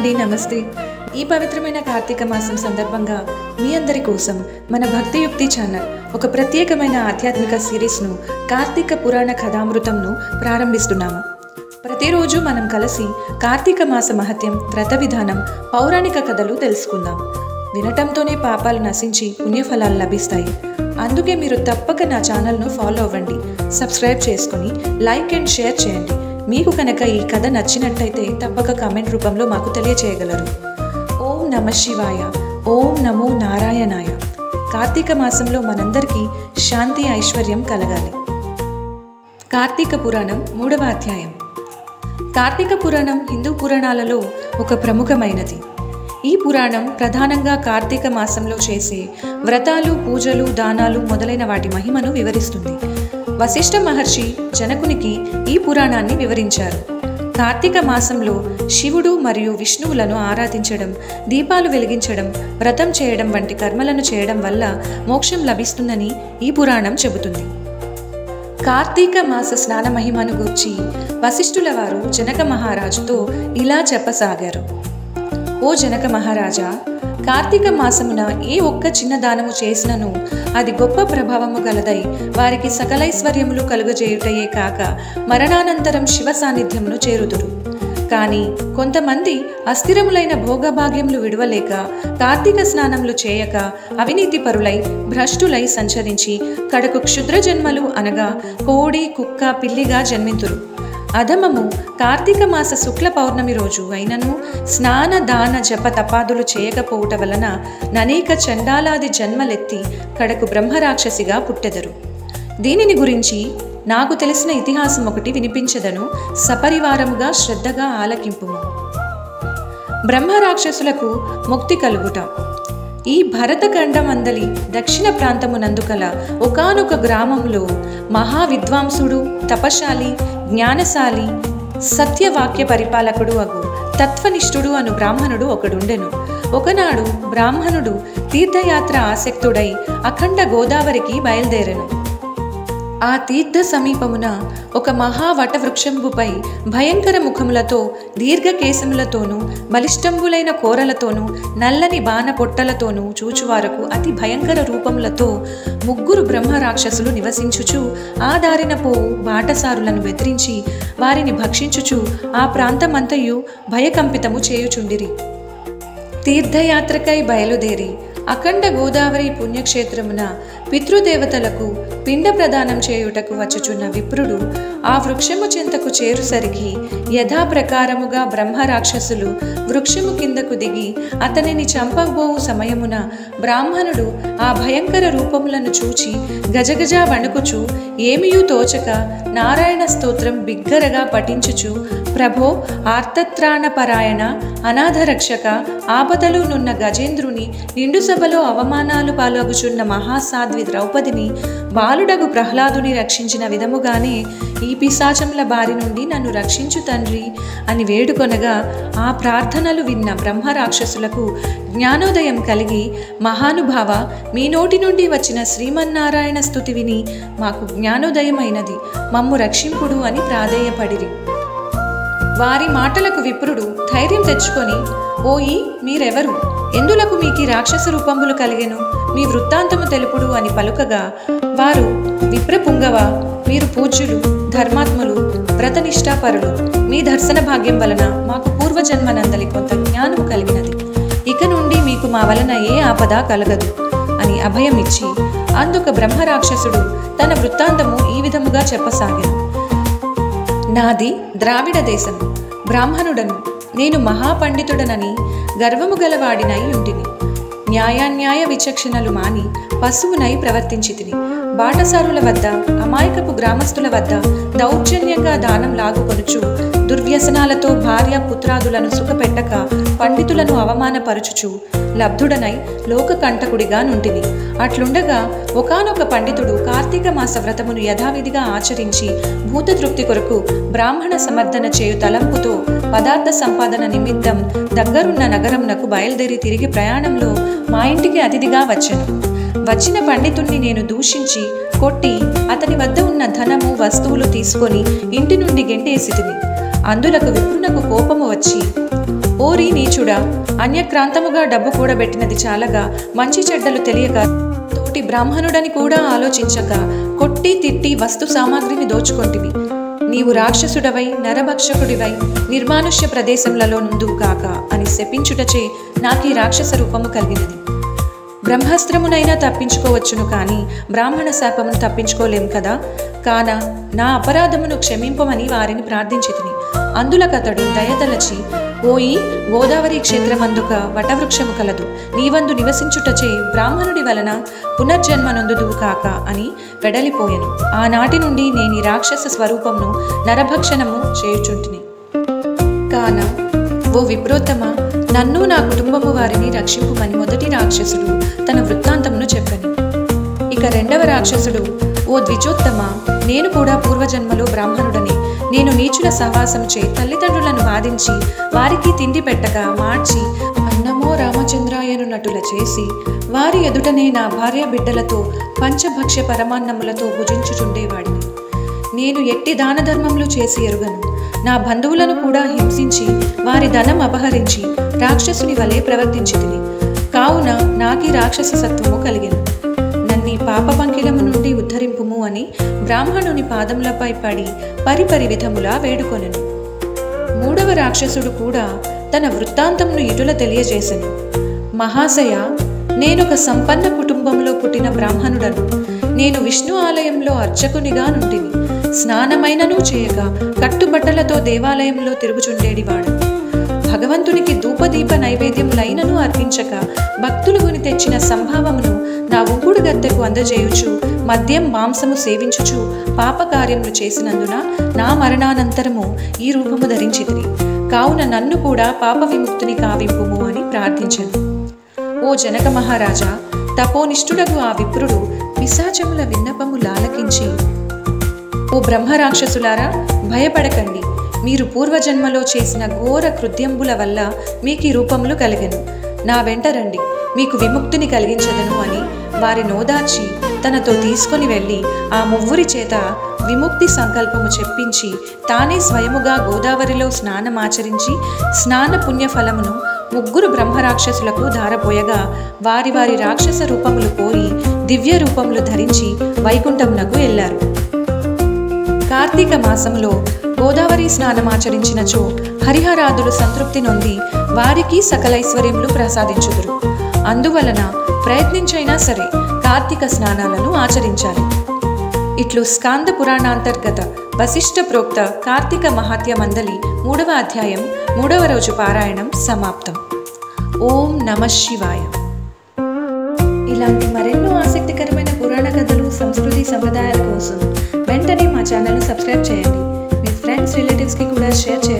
అండి, నమస్తే. ఈ పవిత్రమైన కార్తీక మాసం సందర్భంగా మీ అందరి కోసం మన భక్తియుక్తి ఛానల్ ఒక ప్రత్యేకమైన ఆధ్యాత్మిక సిరీస్ను కార్తీక పురాణ కథామృతంను ప్రారంభిస్తున్నాము. ప్రతిరోజు మనం కలిసి కార్తీక మాస మహత్యం, వ్రత విధానం, పౌరాణిక కథలు తెలుసుకుందాం. వినటంతోనే పాపాలు నశించి పుణ్యఫలాలు లభిస్తాయి. అందుకే మీరు తప్పక నా ఛానల్ను ఫాలో అవ్వండి, సబ్స్క్రైబ్ చేసుకుని లైక్ అండ్ షేర్ చేయండి. మీకు కనుక ఈ కథ నచ్చినట్టయితే తప్పక కామెంట్ రూపంలో మాకు తెలియచేయగలరు. ఓం నమః శివాయ, ఓం నమో నారాయణాయ. కార్తీక మాసంలో మనందరికీ శాంతి, ఐశ్వర్యం కలగాలి. కార్తీక పురాణం 3వ అధ్యాయం. కార్తీక పురాణం హిందూ పురాణాలలో ఒక ప్రముఖమైనది. ఈ పురాణం ప్రధానంగా కార్తీక మాసంలో చేసే వ్రతాలు, పూజలు, దానాలు మొదలైన వాటి మహిమను వివరిస్తుంది. వశిష్ఠ మహర్షి జనకునికి ఈ పురాణాన్ని వివరించారు. కార్తీక మాసంలో శివుడు మరియు విష్ణువులను ఆరాధించడం, దీపాలు వెలిగించడం, వ్రతం చేయడం వంటి కర్మలను చేయడం వల్ల మోక్షం లభిస్తుందని ఈ పురాణం చెబుతుంది. కార్తీక మాస స్నాన మహిమను గూర్చి వశిష్ఠుల వారు జనక మహారాజుతో ఇలా చెప్పసాగారు. ఓ జనక మహారాజా, కార్తీక మాసమున ఏ ఒక్క చిన్న దానము చేసినను అది గొప్ప ప్రభావము గలదై వారికి సకలైశ్వర్యములు కలుగజేయుటయే కాక మరణానంతరం శివ సాన్నిధ్యమును చేరుదురు. కానీ కొంతమంది అస్థిరములైన భోగభాగ్యములు విడవలేక కార్తీక స్నానములు చేయక అవినీతి పరులై భ్రష్టులై సంచరించి కడకు క్షుద్ర జన్మలు అనగా కోడి, కుక్క, పిల్లిగా జన్మింతురు. అధమము కార్తీక మాస శుక్ల పౌర్ణమి రోజు అయినను స్నాన, దాన, జప తపాదులు చేయకపోవుట వలన ననేక చండాలాది జన్మలెత్తి కడకు బ్రహ్మరాక్షసిగా పుట్టెదరు. దీనిని గురించి నాకు తెలిసిన ఇతిహాసం ఒకటి వినిపించదను, సపరివారముగా శ్రద్ధగా ఆలకింపుము. బ్రహ్మరాక్షసులకు ముక్తి కలుగుట. ఈ భరతఖండమందలి దక్షిణ ప్రాంతమునందుకల ఒకానొక గ్రామంలో మహావిద్వాంసుడు, తపశాలి, జ్ఞానశాలి, సత్యవాక్య పరిపాలకుడు అగు తత్వనిష్ఠుడు అను బ్రాహ్మణుడు ఒకడుండెను. ఒకనాడు బ్రాహ్మణుడు తీర్థయాత్ర ఆసక్తుడై అఖండ గోదావరికి బయలుదేరెను. ఆ తీర్థ సమీపమున ఒక మహావటవృక్షంబుపై భయంకర ముఖములతో, దీర్ఘకేశములతోనూ, బలిష్టంబులైన కోరలతోనూ, నల్లని బాణ పొట్టలతోనూ చూచువారకు అతి భయంకర రూపములతో 3 బ్రహ్మరాక్షసులు నివసించుచు ఆ దారిన పోవు బాటసారులను బెదిరించి వారిని భక్షించుచు ఆ ప్రాంతమంతయు భయకంపితము చేయుచుండిరి. తీర్థయాత్రకై బయలుదేరి అఖండ గోదావరి పుణ్యక్షేత్రమున పితృదేవతలకు పిండ ప్రదానం చేయుటకు వచ్చుచున్న విప్రుడు ఆ వృక్షము చెంతకు చేరుసరికి యథాప్రకారముగా బ్రహ్మరాక్షసులు వృక్షము కిందకు దిగి అతనిని చంపబోవు సమయమున బ్రాహ్మణుడు ఆ భయంకర రూపములను చూచి గజగజ వణుకుచు ఏమియూ తోచక నారాయణ స్తోత్రం బిగ్గరగా పఠించుచు, ప్రభో, ఆర్తత్రాణపరాయణ, అనాథరక్షక, ఆపదలు నున్న గజేంద్రుని, నిండు సభలో అవమానాలు పాలగుచున్న మహాసాధ్వి ద్రౌపదిని, బాలుడగు ప్రహ్లాదుని రక్షించిన విధముగానే ఈ పిశాచముల బారి నుండి నన్ను రక్షించు తండ్రి అని వేడుకొనగా ఆ ప్రార్థనలు విన్న బ్రహ్మరాక్షసులకు జ్ఞానోదయం కలిగి, మహానుభావ, మీ నోటి నుండి వచ్చిన శ్రీమన్నారాయణ స్తుతి విని మాకు జ్ఞానోదయమైనది, మమ్ము రక్షింపుడు అని ప్రాధేయపడిరి. వారి మాటలకు విప్రుడు ధైర్యం తెచ్చుకొని, ఓయి, మీరెవరు? ఎందులకు మీకు రాక్షస రూపంబులు కలిగెను? మీ వృత్తాంతము తెలుపుడు అని పలుకగా వారు, విప్రపుంగవ, మీరు పూజ్యులు, ధర్మాత్ములు, వ్రతనిష్టాపరులు. మీ దర్శన భాగ్యం వలన మాకు పూర్వజన్మనందలి కొంత జ్ఞానము కలిగినది. ఇక నుండి మీకు మా వలన ఏ ఆపద కలగదు అని అభయమిచ్చి అందుక బ్రహ్మరాక్షసుడు తన వృత్తాంతము ఈ విధముగా చెప్పసాగాను. నాది ద్రావిడ దేశం, బ్రాహ్మణుడను. నేను మహాపండితుడనని గర్వము గలవాడినై ఉంటిని. న్యాయాన్యాయ విచక్షణలు మాని పశువునై ప్రవర్తించితిని. బాటసారుల వద్ద, అమాయకపు గ్రామస్తుల వద్ద దౌర్జన్యంగా దానం లాగుకొనుచు, దుర్వ్యసనాలతో భార్య పుత్రాదులను సుఖపెట్టక పండితులను అవమానపరుచుచు లబ్ధుడనై లోకకంటకుడిగా నుంటిని. అట్లుండగా ఒకానొక పండితుడు కార్తీక మాస వ్రతమును యథావిధిగా ఆచరించి భూతతృప్తి కొరకు బ్రాహ్మణ సమర్థన చేయు తలంపుతో పదార్థ సంపాదన నిమిత్తం దగ్గరున్న నగరంనకు బయలుదేరి తిరిగి ప్రయాణంలో మా ఇంటికి అతిథిగా వచ్చెను. వచ్చిన పండితుణ్ణి నేను దూషించి కొట్టి అతని వద్ద ఉన్న ధనము, వస్తువులు తీసుకొని ఇంటి నుండి గెంటేసితిని. అందులకు విప్రునకు కోపము వచ్చి, ఓరి నీచుడా, అన్యక్రాంతముగా డబ్బు కూడబెట్టినది చాలగా మంచి చెడ్డలు తెలియక తోటి బ్రాహ్మణుడని కూడా ఆలోచించక కొట్టి తిట్టి వస్తు సామాగ్రిని దోచుకొంటివి. నీవు రాక్షసుడవై నరభక్షకుడివై నిర్మానుష్య ప్రదేశములలో నుందువు కాక అని శపించుటచే నాకీ రాక్షస రూపము కలిగినది. బ్రహ్మాస్త్రమునైనా తప్పించుకోవచ్చును కానీ బ్రాహ్మణ శాపమును తప్పించుకోలేము కదా. కాన నా అపరాధమును క్షమింపమని వారిని ప్రార్థించితిని. అందులకతడు దయతలచి, ఓయి గోదావరి క్షేత్రమందుక వటవృక్షము కలదు, నీవందు నివసించుటచే బ్రాహ్మణుడి వలన పునర్జన్మనొందుదువు కాక అని వెడలిపోయెను. ఆనాటి నుండి నేను ఈ రాక్షస స్వరూపమును నరభక్షణము చేయుచుంటిని. కాన ఓ విప్రోత్తమ, నన్ను నా కుటుంబము వారిని రక్షింపుమని మొదటి రాక్షసుడు తన వృత్తాంతమును చెప్పెను. ఇక రెండవ రాక్షసుడు, ఓ ద్విజోత్తమ, నేను కూడా పూర్వజన్మలో బ్రాహ్మణుడని, నేను నీచుల సహవాసముచే తల్లిదండ్రులను బాధించి వారికి తిండి పెట్టక మార్చి అన్నమో రామచంద్రాయనున్నట్టుల చేసి వారి ఎదుటనే నా భార్య బిడ్డలతో పంచభక్ష్య పరమాన్నములతో భుజించుచుండేవాడిని. నేను ఎట్టి దాన ధర్మములు చేసి ఎరుగను. నా బంధువులను కూడా హింసించి వారి ధనం అపహరించి రాక్షసుని వలె ప్రవర్తించితిని. కావున నాకీ రాక్షస సత్వము కలిగెను. నన్ని పాప పంకిలము నుండి ఉద్ధరింపుము అని బ్రాహ్మణుని పాదములపై పడి పరిపరి విధములా వేడుకొనెను. మూడవ రాక్షసుడు కూడా తన వృత్తాంతమును ఇటుల తెలియజేసెను. మహాశయ, నేనొక సంపన్న కుటుంబంలో పుట్టిన బ్రాహ్మణుడను. నేను విష్ణు ఆలయంలో అర్చకునిగా నుండిని. స్నానమైనను చేయక కట్టుబట్టలతో దేవాలయంలో తిరుగుచుండేడివాడు. భగవంతునికి ధూపదీప నైవేద్యములైనను అర్పించక భక్తులు కొని తెచ్చిన సంభావమును నా ఉంకుడు గద్దెకు అందజేయుచు మద్యం మాంసము సేవించుచు పాపకార్యములు చేసినందున నా మరణానంతరము ఈ రూపము ధరించితిరి. కావున నన్ను కూడా పాప విముక్తిని కావింపుము అని ప్రార్థించెను. ఓ జనక మహారాజా, తపోనిష్ఠుడగు ఆ విప్రుడు పిశాచముల విన్నపము లాలకించి, ఓ బ్రహ్మరాక్షసులారా, భయపడకండి. మీరు పూర్వజన్మలో చేసిన ఘోర కృత్యంబుల వల్ల మీకు ఈ రూపములు కలిగెను. నా వెంట రండి, మీకు విముక్తిని కలిగించదను అని వారి నోదార్చి తనతో తీసుకొని వెళ్ళి ఆ మువ్వురి చేత విముక్తి సంకల్పము చెప్పించి తానే స్వయముగా గోదావరిలో స్నానమాచరించి స్నాన పుణ్యఫలమును ముగ్గురు బ్రహ్మరాక్షసులకు ధారపోయగా వారి వారి రాక్షస రూపములు పోయి దివ్య రూపములు ధరించి వైకుంఠమునకు వెళ్ళారు. కార్తీక మాసములో గోదావరి స్నానమాచరించినచో హరిహరాదులు సంతృప్తి నొంది వారికి సకలైశ్వర్యములు ప్రసాదించుదురు. అందువలన ప్రయత్నించైనా సరే కార్తీక స్నానాలను ఆచరించాలి. ఇట్లు స్కాంద పురాణాంతర్గత వశిష్ఠ ప్రోక్త కార్తీక మహాత్య మందలి 3వ అధ్యాయం 3వ రోజు పారాయణం సమాప్తం. ఓం నమః శివాయ. ఇలాంటి మరెన్నో ఆసక్తికరమైన పురాణ కథలు, సంస్కృతి సంప్రదాయాల కోసం వెంటనే మా ఛానల్ను సబ్స్క్రైబ్ చేయండి. మీ ఫ్రెండ్స్, రిలేటివ్స్కి కూడా షేర్ చేయండి.